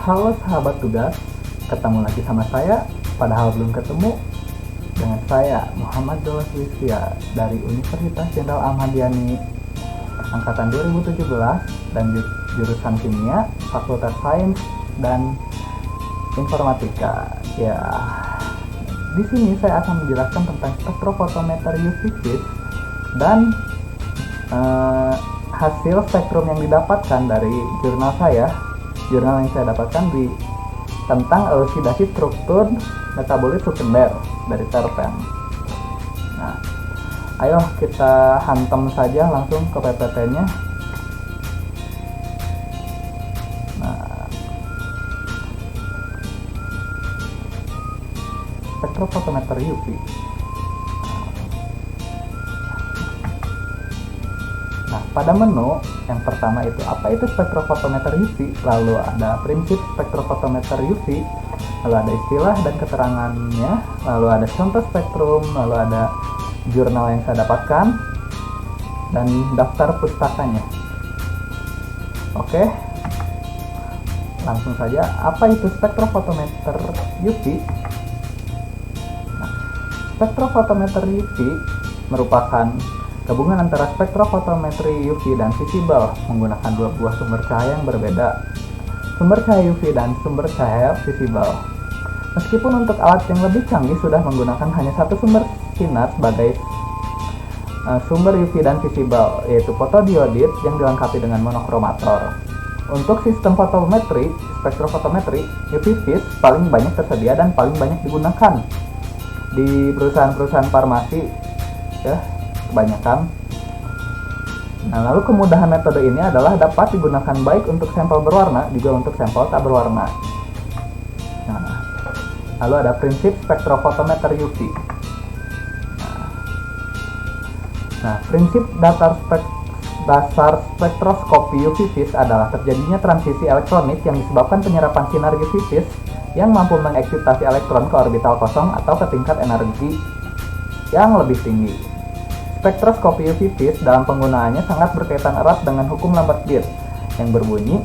Halo sahabat tugas, ketemu lagi sama saya, padahal belum ketemu, dengan saya Muhammad Dolas Wisya dari Universitas Jenderal Ahmad Yani Angkatan 2017 dan jurusan Kimia, Fakultas Sains dan Informatika. Ya, di sini saya akan menjelaskan tentang spektrofotometer UV vis dan hasil spektrum yang didapatkan dari jurnal yang saya dapatkan tentang elusidasi struktur metabolit sekunder dari terpen. Nah, ayo kita hantam saja langsung ke PPT-nya. Nah, spektrofotometer UV. Nah, pada menu yang pertama itu apa itu spektrofotometer UV, lalu ada prinsip spektrofotometer UV, lalu ada istilah dan keterangannya, lalu ada contoh spektrum, lalu ada jurnal yang saya dapatkan, dan daftar pustakanya. Oke, langsung saja, apa itu spektrofotometer UV? Nah, spektrofotometer UV merupakan gabungan antara spektrofotometri UV dan visible menggunakan dua buah sumber cahaya yang berbeda, sumber cahaya UV dan sumber cahaya visible. Meskipun untuk alat yang lebih canggih sudah menggunakan hanya satu sumber sinar sebagai sumber UV dan visible, yaitu fotodiode yang dilengkapi dengan monokromator. Untuk sistem fotometri, spektrofotometri, UV vis paling banyak tersedia dan paling banyak digunakan di perusahaan-perusahaan farmasi, ya, kebanyakan. Nah, lalu kemudahan metode ini adalah dapat digunakan baik untuk sampel berwarna juga untuk sampel tak berwarna. Nah, lalu ada prinsip spektrofotometer UV. Nah, prinsip dasar spektroskopi UV vis adalah terjadinya transisi elektronik yang disebabkan penyerapan sinar UV vis yang mampu mengeksitasi elektron ke orbital kosong atau ke tingkat energi yang lebih tinggi. Spektroskopi UV vis dalam penggunaannya sangat berkaitan erat dengan hukum Lambert-Beer yang berbunyi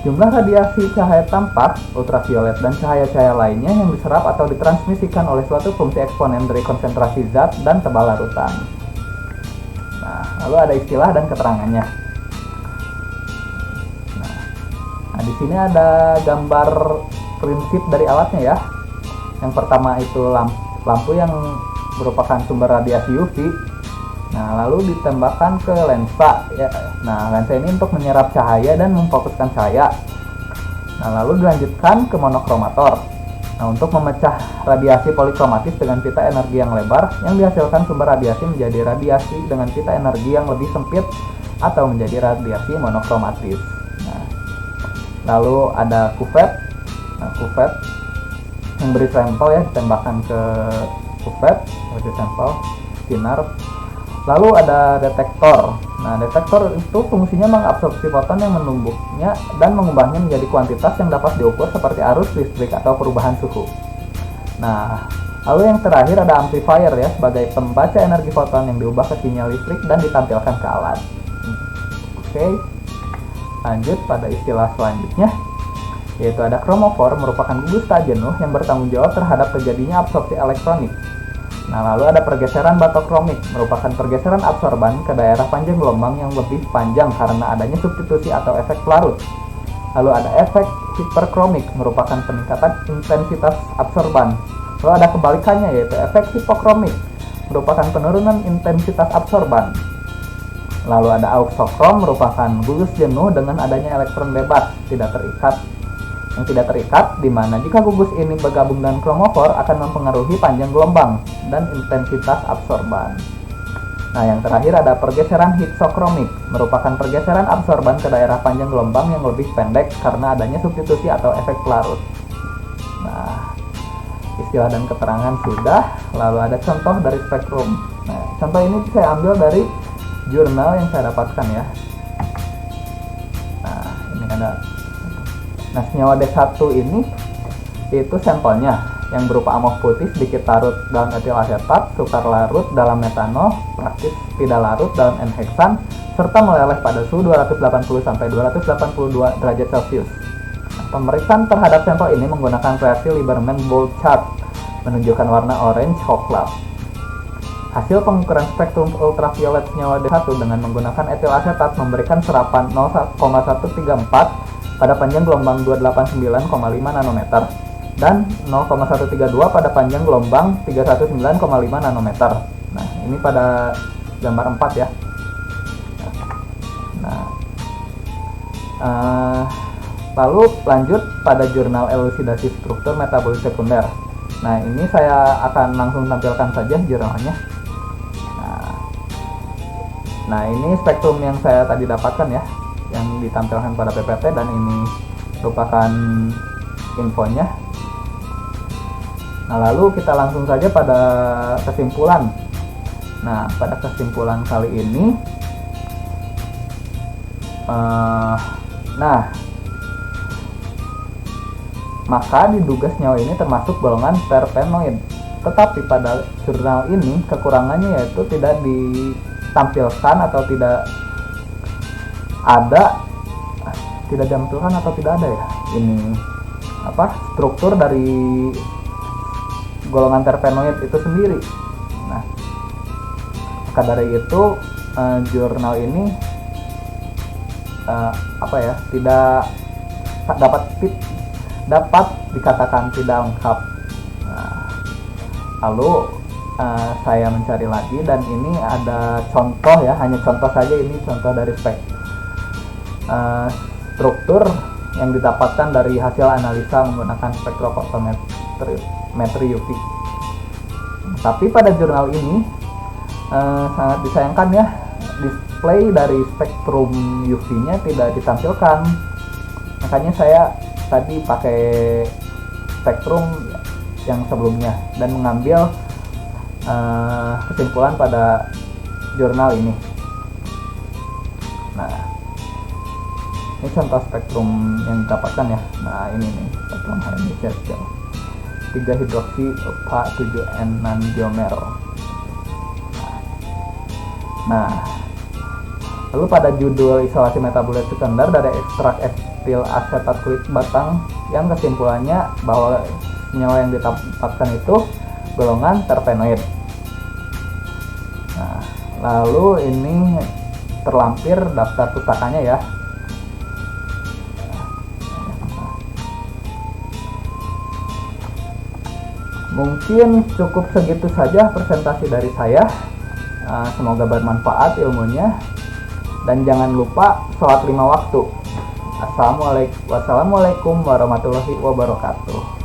jumlah radiasi cahaya tampak, ultraviolet, dan cahaya-cahaya lainnya yang diserap atau ditransmisikan oleh suatu fungsi eksponen dari konsentrasi zat dan tebal larutan. Nah, lalu ada istilah dan keterangannya. Nah, di sini ada gambar prinsip dari alatnya ya. Yang pertama itu lampu yang merupakan sumber radiasi UV. Nah, lalu ditembakkan ke lensa ya. Nah, lensa ini untuk menyerap cahaya dan memfokuskan cahaya. Nah, lalu dilanjutkan ke monokromator. Nah, untuk memecah radiasi polikromatis dengan pita energi yang lebar yang dihasilkan sumber radiasi menjadi radiasi dengan pita energi yang lebih sempit atau menjadi radiasi monokromatis. Nah, lalu ada kuvet. Nah, kuvet yang beri sampel ya, ditembakkan ke kuvet, beri sampel sinar. Lalu ada detektor. Nah, detektor itu fungsinya mengabsorpsi foton yang menumbuknya dan mengubahnya menjadi kuantitas yang dapat diukur seperti arus listrik atau perubahan suhu. Nah, lalu yang terakhir ada amplifier ya, sebagai pembaca energi foton yang diubah ke sinyal listrik dan ditampilkan ke alat. Oke, lanjut pada istilah selanjutnya, yaitu ada kromofor, merupakan gugus tak jenuh yang bertanggung jawab terhadap terjadinya absorpsi elektronik. Nah, lalu ada pergeseran batokromik, merupakan pergeseran absorban ke daerah panjang gelombang yang lebih panjang karena adanya substitusi atau efek pelarut. Lalu ada efek hiperkromik, merupakan peningkatan intensitas absorban. Lalu ada kebalikannya, yaitu efek hipokromik, merupakan penurunan intensitas absorban. Lalu ada auxokrom, merupakan gugus jenuh dengan adanya elektron bebas, yang tidak terikat, di mana jika gugus ini bergabung dengan kromofor akan mempengaruhi panjang gelombang dan intensitas absorban. Nah, yang terakhir ada pergeseran hipsokromik, merupakan pergeseran absorban ke daerah panjang gelombang yang lebih pendek karena adanya substitusi atau efek pelarut. Nah, istilah dan keterangan sudah, lalu ada contoh dari spektrum. Nah, contoh ini saya ambil dari jurnal yang saya dapatkan ya. Nah, ini ada. Nah, senyawa D1 ini itu sampelnya yang berupa amorf putih sedikit larut dalam etil asetat, sukar larut dalam metanol, praktis tidak larut dalam N-heksan, serta meleleh pada suhu 280 sampai 282 derajat Celcius. Nah, pemeriksaan terhadap sampel ini menggunakan reaksi Lieberman Bold Chart menunjukkan warna orange coklat. Hasil pengukuran spektrum ultraviolet senyawa D1 dengan menggunakan etil asetat memberikan serapan 0,134 pada panjang gelombang 289,5 nanometer dan 0,132 pada panjang gelombang 319,5 nanometer. Nah, ini pada gambar 4 ya. Lalu lanjut pada jurnal elusidasi struktur metabolit sekunder. Nah, ini saya akan langsung tampilkan saja jurnalnya. Nah, ini spektrum yang saya tadi dapatkan ya, yang ditampilkan pada PPT, dan ini merupakan infonya. Nah, lalu kita langsung saja pada kesimpulan. Nah, pada kesimpulan kali ini, maka diduga senyawa ini termasuk golongan terpenoid. Tetapi pada jurnal ini kekurangannya yaitu tidak ditampilkan atau tidak ada ya ini struktur dari golongan terpenoid itu sendiri. Nah, maka dari itu jurnal ini tidak dapat dikatakan tidak lengkap. Nah, lalu saya mencari lagi, dan ini ada contoh ya, hanya contoh saja, ini contoh dari struktur yang didapatkan dari hasil analisa menggunakan spektrofotometri UV. Tapi pada jurnal ini sangat disayangkan ya, display dari spektrum UV-nya tidak ditampilkan. Makanya saya tadi pakai spektrum yang sebelumnya dan mengambil kesimpulan pada jurnal ini. Nah, ini contoh spektrum yang didapatkan ya. Nah, ini nih spektrum HMI 3 hidroksi 7N non-diomer. Nah, lalu pada judul isolasi metabolit sekunder dari ekstrak etil asetat kulit batang, yang kesimpulannya bahwa senyawa yang ditetapkan itu golongan terpenoid. Nah, lalu ini terlampir daftar pustakanya ya. Mungkin cukup segitu saja presentasi dari saya. Semoga bermanfaat ilmunya, dan jangan lupa sholat 5 waktu. Wassalamualaikum warahmatullahi wabarakatuh.